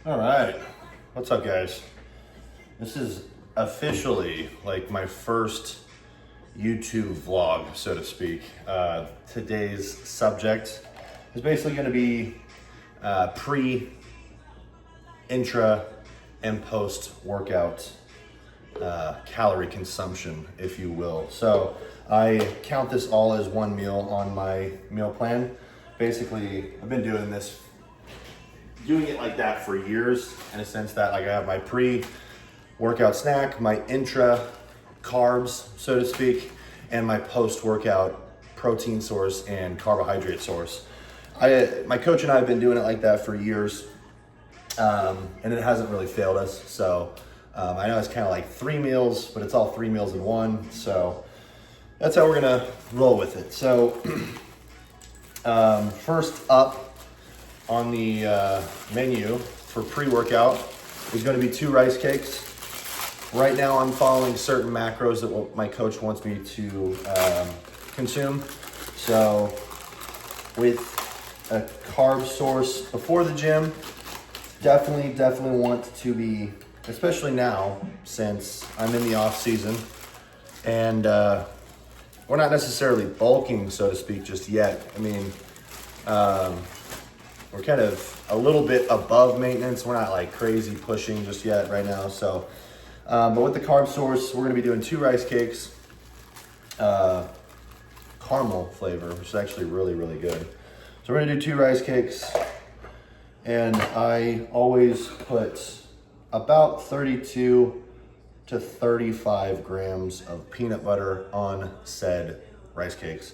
All right, what's up, guys? This is officially like my first YouTube vlog, so to speak. Today's subject is basically going to be pre, intra, and post workout calorie consumption, if you will. So I count this all as one meal on my meal plan. Basically, I've been doing it like that for years, in a sense that like I have my pre-workout snack, my intra carbs, so to speak, and my post-workout protein source and carbohydrate source. My coach and I have been doing it like that for years, and it hasn't really failed us. So I know it's kind of like 3 meals, but it's all 3 meals in one. So that's how we're gonna roll with it. So first up on the menu for pre-workout is going to be 2 rice cakes. Right now I'm following certain macros that my coach wants me to consume. So with a carb source before the gym, definitely want to be, especially now since I'm in the off season and we're not necessarily bulking, so to speak, just yet. I mean, we're kind of a little bit above maintenance. We're not like crazy pushing just yet right now. So, but with the carb source, we're gonna be doing 2 rice cakes, caramel flavor, which is actually really good. So we're gonna do 2 rice cakes, and I always put about 32 to 35 grams of peanut butter on said rice cakes.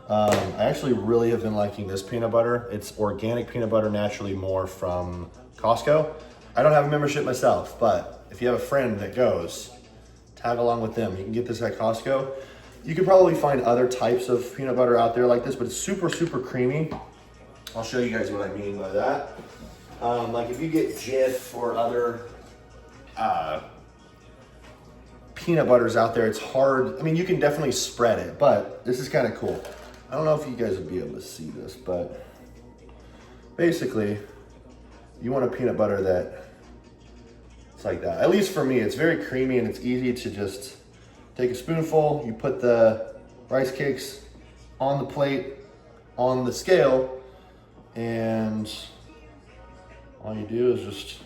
I actually really have been liking this peanut butter. It's organic peanut butter, naturally more from Costco. I don't have a membership myself, but if you have a friend that goes, tag along with them. You can get this at Costco. You can probably find other types of peanut butter out there like this, but it's super creamy. I'll show you guys what I mean by that. Like if you get Jif or other peanut butters out there, it's hard. I mean, you can definitely spread it, but this is kind of cool. I don't know if you guys would be able to see this, but basically you want a peanut butter that it's like that. At least for me, it's very creamy and it's easy to just take a spoonful. You put the rice cakes on the plate, on the scale, and all you do is just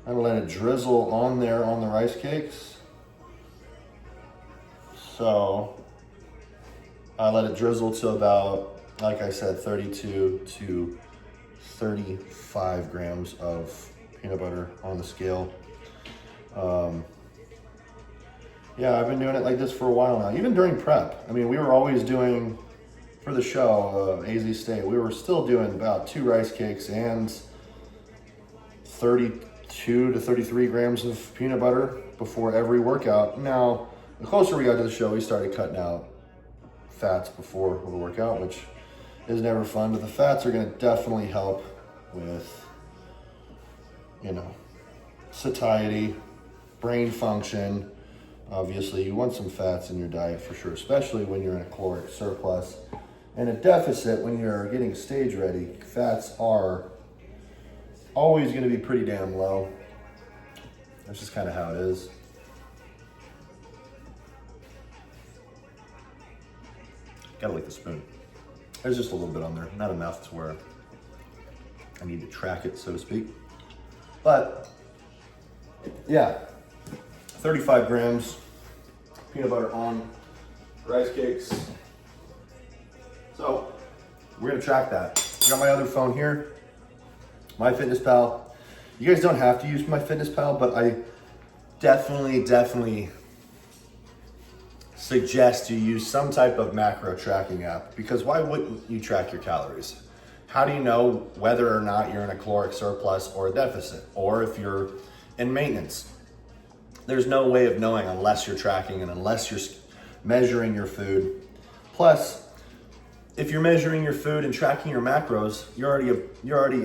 kind of let it drizzle on there on the rice cakes. So I let it drizzle to about, like I said, 32 to 35 grams of peanut butter on the scale. Yeah, I've been doing it like this for a while now, even during prep. I mean, we were always doing, for the show, AZ State, we were still doing about 2 rice cakes and 32 to 33 grams of peanut butter before every workout. Now, the closer we got to the show, we started cutting out fats before the workout, which is never fun, but the fats are going to definitely help with, you know, satiety, brain function. Obviously, you want some fats in your diet for sure, especially when you're in a caloric surplus and a deficit. When you're getting stage ready, fats are always going to be pretty damn low. That's just kind of how it is. Gotta lick the spoon. There's just a little bit on there, not enough to where I need to track it, so to speak. But yeah, 35 grams peanut butter on rice cakes. So we're gonna track that. I got my other phone here, MyFitnessPal. You guys don't have to use MyFitnessPal, but I definitely suggest you use some type of macro tracking app, because why wouldn't you track your calories? How do you know whether or not you're in a caloric surplus or a deficit, or if you're in maintenance? There's no way of knowing unless you're tracking and unless you're measuring your food. Plus, if you're measuring your food and tracking your macros, you're already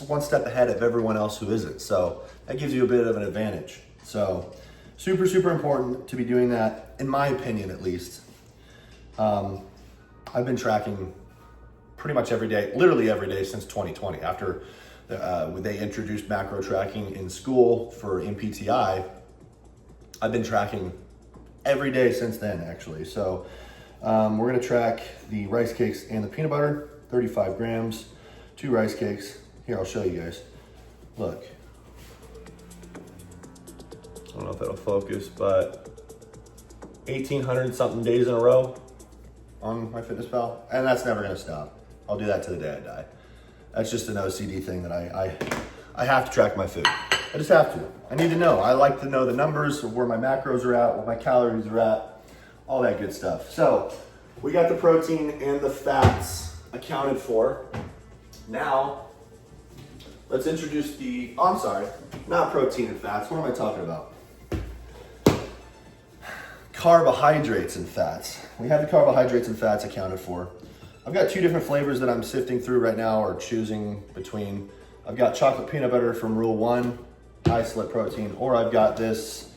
one step ahead of everyone else who isn't. So that gives you a bit of an advantage. So super important to be doing that, in my opinion, at least. I've been tracking pretty much every day, literally every day since 2020. After They introduced macro tracking in school for MPTI. I've been tracking every day since then, actually. So we're gonna track the rice cakes and the peanut butter, 35 grams, 2 rice cakes. Here, I'll show you guys. Look. I don't know if that'll focus, but 1,800 something days in a row on MyFitnessPal, and that's never gonna stop. I'll do that to the day I die. That's just an OCD thing that I have to track my food. I just have to. I need to know. I like to know the numbers of where my macros are at, what my calories are at, all that good stuff. So we got the protein and the fats accounted for. Now, let's introduce not protein and fats. What am I talking about? Carbohydrates and fats. We have the carbohydrates and fats accounted for. I've got 2 different flavors that I'm sifting through right now or choosing between. I've got chocolate peanut butter from Rule 1, isolate protein, or I've got this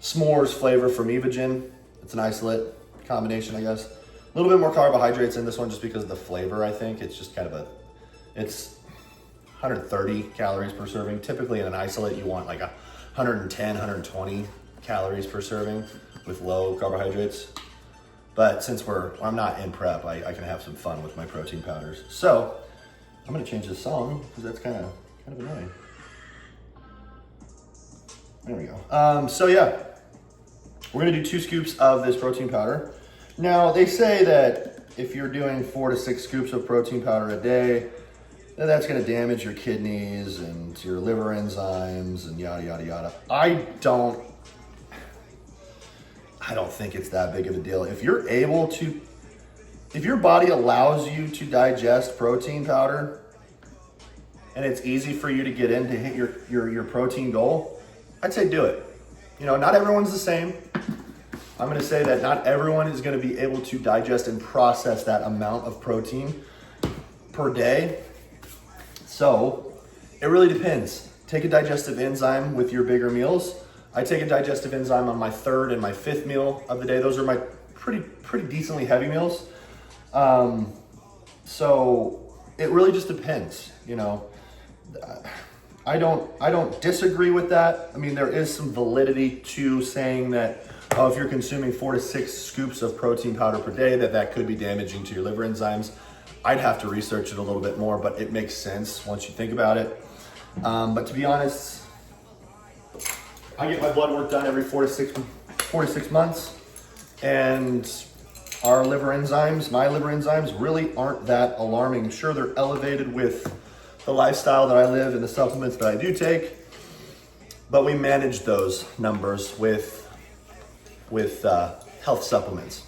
s'mores flavor from Evogen. It's an isolate combination, I guess. A little bit more carbohydrates in this one just because of the flavor, I think. It's just kind of it's 130 calories per serving. Typically in an isolate, you want like 110, 120 calories per serving with low carbohydrates. But since I'm not in prep, I can have some fun with my protein powders. So I'm gonna change this song because that's kind of annoying. There we go. So yeah, we're gonna do 2 scoops of this protein powder. Now they say that if you're doing 4 to 6 scoops of protein powder a day, then that's gonna damage your kidneys and your liver enzymes and yada, yada, yada. I don't think it's that big of a deal. If your body allows you to digest protein powder and it's easy for you to get in to hit your protein goal, I'd say do it. You know, not everyone's the same. I'm gonna say that not everyone is gonna be able to digest and process that amount of protein per day. So it really depends. Take a digestive enzyme with your bigger meals. I take a digestive enzyme on my 3rd and my 5th meal of the day. Those are my pretty decently heavy meals. So it really just depends, you know. I don't disagree with that. I mean, there is some validity to saying that, if you're consuming 4 to 6 scoops of protein powder per day, that could be damaging to your liver enzymes. I'd have to research it a little bit more, but it makes sense once you think about it. But to be honest, I get my blood work done every 4 to 6 months, and my liver enzymes really aren't that alarming. Sure, they're elevated with the lifestyle that I live and the supplements that I do take, but we manage those numbers with health supplements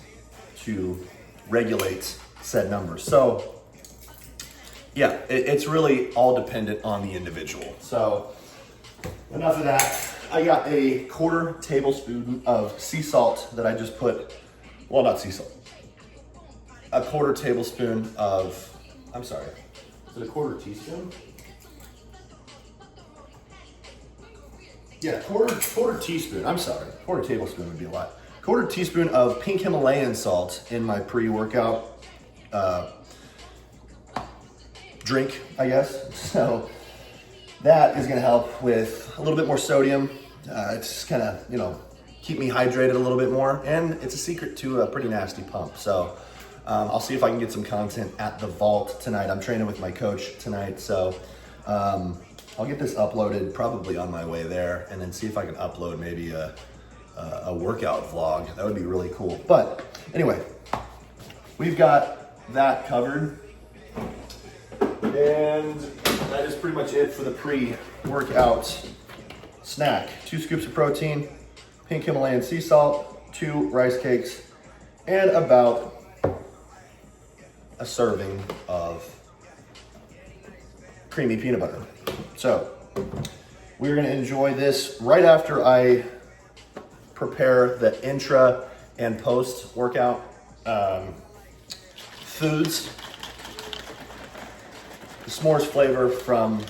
to regulate said numbers. So yeah, it's really all dependent on the individual. So enough of that. I got a 1/4 tablespoon of sea salt that I just put, well, not sea salt, a 1/4 tablespoon of, I'm sorry, is it a 1/4 teaspoon? Yeah, quarter teaspoon, I'm sorry, 1/4 tablespoon would be a lot. 1/4 teaspoon of pink Himalayan salt in my pre-workout drink, I guess. So that is gonna help with a little bit more sodium. It's just gonna, keep me hydrated a little bit more. And it's a secret to a pretty nasty pump. So I'll see if I can get some content at the vault tonight. I'm training with my coach tonight. So I'll get this uploaded probably on my way there, and then see if I can upload maybe a workout vlog. That would be really cool. But anyway, we've got that covered. And that is pretty much it for the pre-workout snack. 2 scoops of protein, pink Himalayan sea salt, 2 rice cakes, and about a serving of creamy peanut butter. So we're gonna enjoy this right after I prepare the intra and post-workout foods. The s'mores flavor from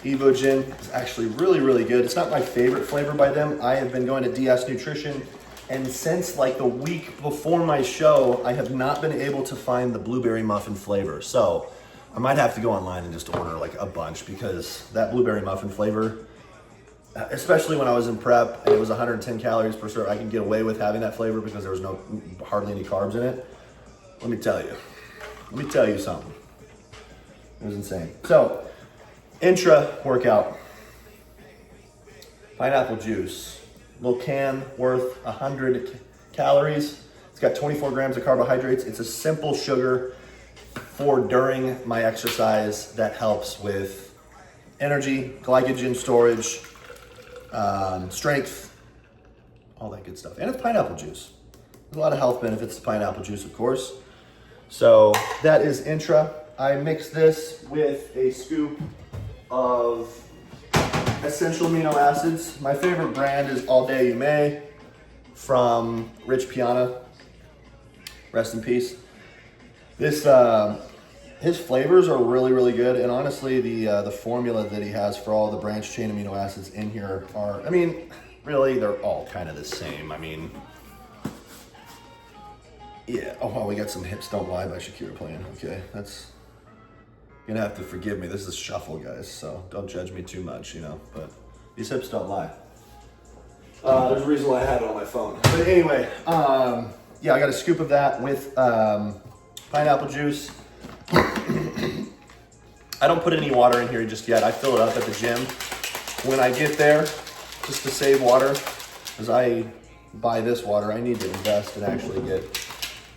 Evogen is actually really, really good. It's not my favorite flavor by them. I have been going to DS Nutrition, and since like the week before my show, I have not been able to find the blueberry muffin flavor. So I might have to go online and just order like a bunch, because that blueberry muffin flavor, especially when I was in prep and it was 110 calories per serve, I can get away with having that flavor because there was hardly any carbs in it. Let me tell you something. It was insane. So, intra workout, pineapple juice, little can worth 100 calories. It's got 24 grams of carbohydrates. It's a simple sugar for during my exercise that helps with energy, glycogen storage, strength, all that good stuff. And it's pineapple juice. There's a lot of health benefits to pineapple juice, of course. So that is intra. I mix this with a scoop of essential amino acids. My favorite brand is All Day You May from Rich Piana. Rest in peace. This his flavors are really, really good, and honestly, the formula that he has for all the branched chain amino acids in here are, I mean, really, they're all kind of the same. I mean, yeah. Oh, wow, we got some Hips Don't Lie by Shakira playing. Okay, that's you're gonna have to forgive me. This is shuffle, guys, so don't judge me too much, you know. But these hips don't lie. There's a reason why I had it on my phone. But anyway, yeah, I got a scoop of that with pineapple juice. I don't put any water in here just yet. I fill it up at the gym when I get there, just to save water. As I buy this water, I need to invest and actually get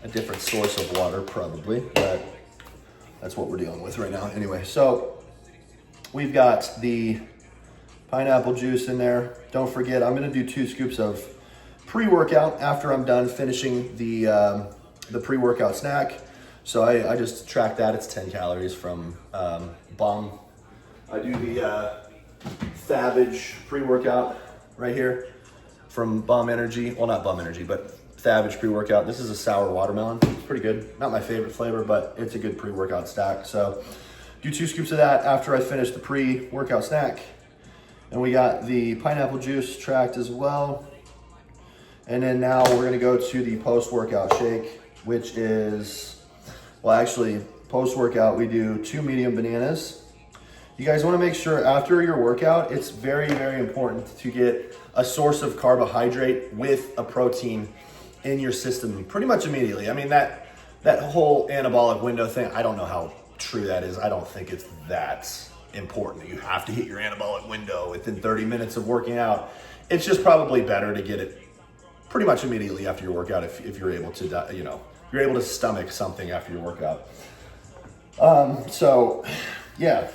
a different source of water, probably. But that's what we're dealing with right now. Anyway, so we've got the pineapple juice in there. Don't forget, I'm gonna do 2 scoops of pre-workout after I'm done finishing the pre-workout snack. So I just track that. It's 10 calories from Bomb. I do the Savage pre-workout right here from Bomb Energy. Well, not Bomb Energy, but Savage pre-workout. This is a sour watermelon. It's pretty good. Not my favorite flavor, but it's a good pre-workout stack. So do 2 scoops of that after I finish the pre-workout snack. And we got the pineapple juice tracked as well. And then now we're gonna go to the post-workout shake, which is, well, actually, post-workout, we do 2 medium bananas. You guys wanna make sure after your workout, it's very, very important to get a source of carbohydrate with a protein in your system pretty much immediately. I mean, that whole anabolic window thing, I don't know how true that is. I don't think it's that important that you have to hit your anabolic window within 30 minutes of working out. It's just probably better to get it pretty much immediately after your workout if you're able to, you know, you're able to stomach something after your workout. So yeah,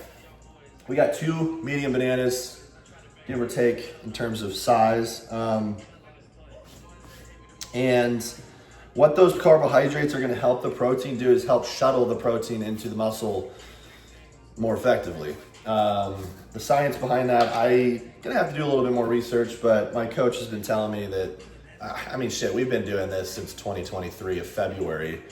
we got 2 medium bananas, give or take in terms of size. And what those carbohydrates are gonna help the protein do is help shuttle the protein into the muscle more effectively. The science behind that, I'm gonna have to do a little bit more research, but my coach has been telling me that, I mean, shit, we've been doing this since 2023 of February,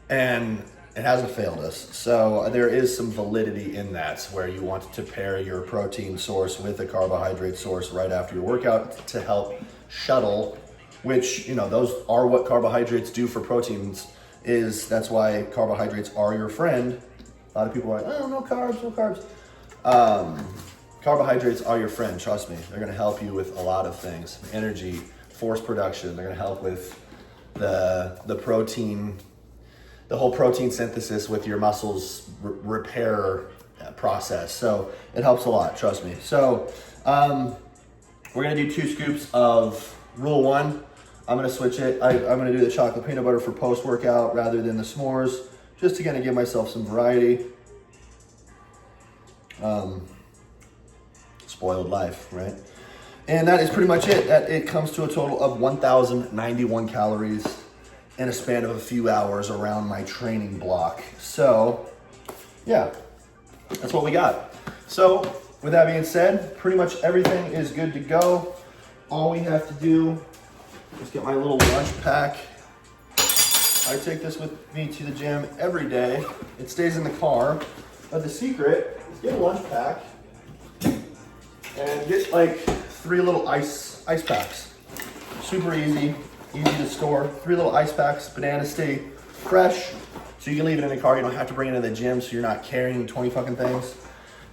and it hasn't failed us. So there is some validity in that, where you want to pair your protein source with a carbohydrate source right after your workout to help shuttle, which, you know, those are what carbohydrates do for proteins. That's why carbohydrates are your friend. A lot of people are like, oh, no carbs, no carbs. Carbohydrates are your friend, trust me. They're gonna help you with a lot of things. Energy, force production. They're gonna help with the protein, the whole protein synthesis with your muscles repair process. So it helps a lot, trust me. So we're gonna do 2 scoops of Rule 1. I'm gonna switch it. I'm gonna do the chocolate peanut butter for post-workout rather than the s'mores, just to kind of give myself some variety. Spoiled life, right? And that is pretty much it. It comes to a total of 1,091 calories in a span of a few hours around my training block. So yeah, that's what we got. So with that being said, pretty much everything is good to go. All we have to do is get my little lunch pack. I take this with me to the gym every day. It stays in the car, but the secret is get a lunch pack and get like 3 little ice packs. Super easy to store. 3 little ice packs. Bananas stay fresh, So you can leave it in the car. You don't have to bring it in the gym, so you're not carrying 20 fucking things.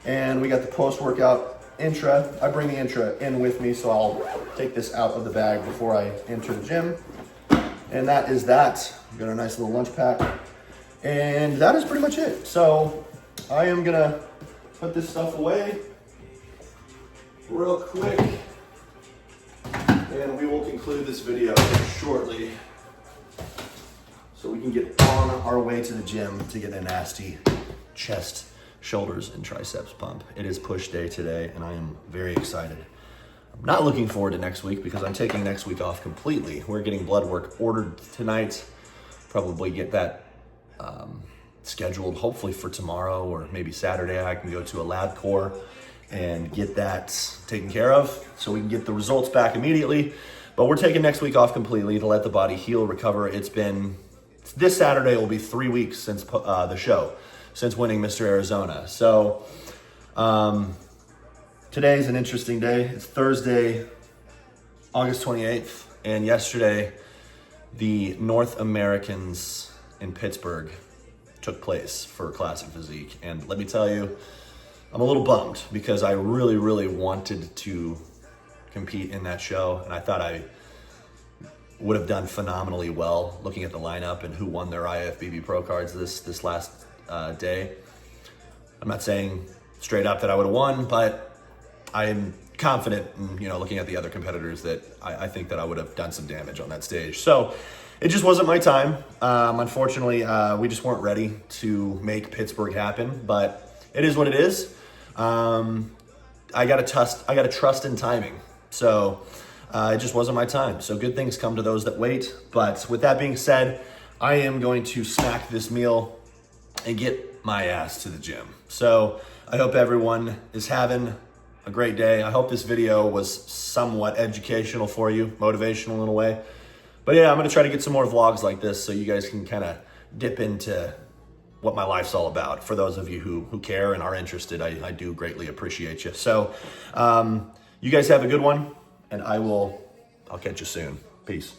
And we got the post-workout intra. I bring the intra in with me, so I'll take this out of the bag before I enter the gym. And that is that. Got a nice little lunch pack. And that is pretty much it. So I am gonna put this stuff away real quick. And we will conclude this video shortly, so we can get on our way to the gym to get a nasty chest, shoulders, and triceps pump. It is push day today, and I am very excited. I'm not looking forward to next week because I'm taking next week off completely. We're getting blood work ordered tonight. Probably get that scheduled, hopefully for tomorrow or maybe Saturday. I can go to a lab core and get that taken care of so we can get the results back immediately. But we're taking next week off completely to let the body heal, recover. This Saturday will be 3 weeks since the show, since winning Mr. Arizona. So today's an interesting day. It's Thursday, August 28th, and yesterday the North Americans in Pittsburgh took place for Classic Physique. And let me tell you, I'm a little bummed because I really, really wanted to compete in that show, and I thought I would have done phenomenally well looking at the lineup and who won their IFBB Pro cards this last day. I'm not saying straight up that I would have won, but I am confident in, looking at the other competitors that I think that I would have done some damage on that stage. So it just wasn't my time. Unfortunately, we just weren't ready to make Pittsburgh happen, but it is what it is. I gotta trust in timing. So it just wasn't my time. So good things come to those that wait. But with that being said, I am going to snack this meal and get my ass to the gym. So I hope everyone is having a great day. I hope this video was somewhat educational for you, motivational in a way. But yeah, I'm gonna try to get some more vlogs like this so you guys can kind of dip into what my life's all about. For those of you who care and are interested, I do greatly appreciate you. So you guys have a good one, and I'll catch you soon. Peace.